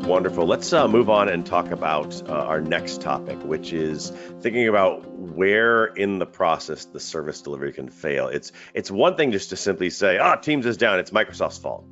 Wonderful. Let's move on and talk about our next topic, which is thinking about where in the process the service delivery can fail. It's one thing just to simply say, Teams is down, it's Microsoft's fault.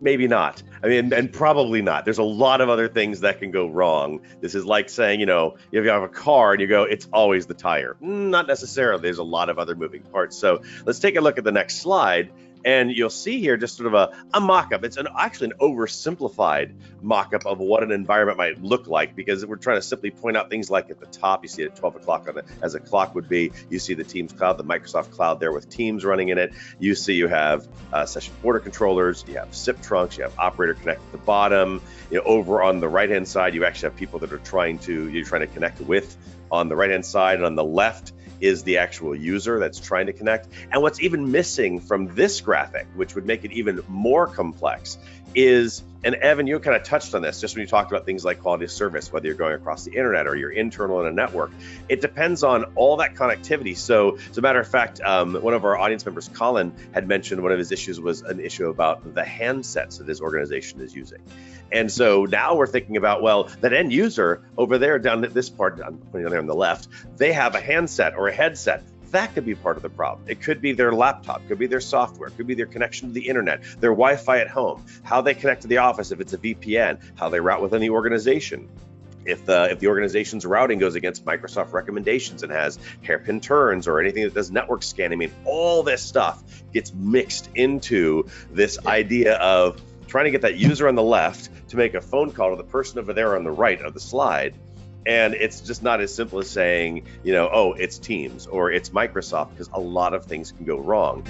Maybe not. I mean, and probably not. There's a lot of other things that can go wrong. This is like saying, if you have a car and you go, it's always the tire. Not necessarily. There's a lot of other moving parts. So let's take a look at the next slide. And you'll see here just sort of a mock-up. It's actually an oversimplified mock-up of what an environment might look like, because we're trying to simply point out things like at the top, you see it at 12 o'clock as a clock would be. You see the Teams cloud, the Microsoft cloud there with Teams running in it. You see you have session border controllers, you have SIP trunks, you have operator connect at the bottom. Over on the right-hand side, you actually have people that you're trying to connect with on the right-hand side, and on the left is the actual user that's trying to connect. And what's even missing from this graphic, which would make it even more complex, is, and Evan, you kind of touched on this just when you talked about things like quality of service, whether you're going across the internet or you're internal in a network. It depends on all that connectivity. So as a matter of fact, one of our audience members, Colin, had mentioned one of his issues was an issue about the handsets that his organization is using. And so now we're thinking about, well, that end user over there down at this part, I'm putting it there on the left, they have a handset or a headset. That could be part of the problem. It could be their laptop, could be their software, could be their connection to the internet, their Wi-Fi at home, how they connect to the office if it's a VPN, how they route within the organization. If the organization's routing goes against Microsoft recommendations and has hairpin turns or anything that does network scanning, I mean, all this stuff gets mixed into this idea of trying to get that user on the left to make a phone call to the person over there on the right of the slide. And it's just not as simple as saying, it's Teams or it's Microsoft, because a lot of things can go wrong.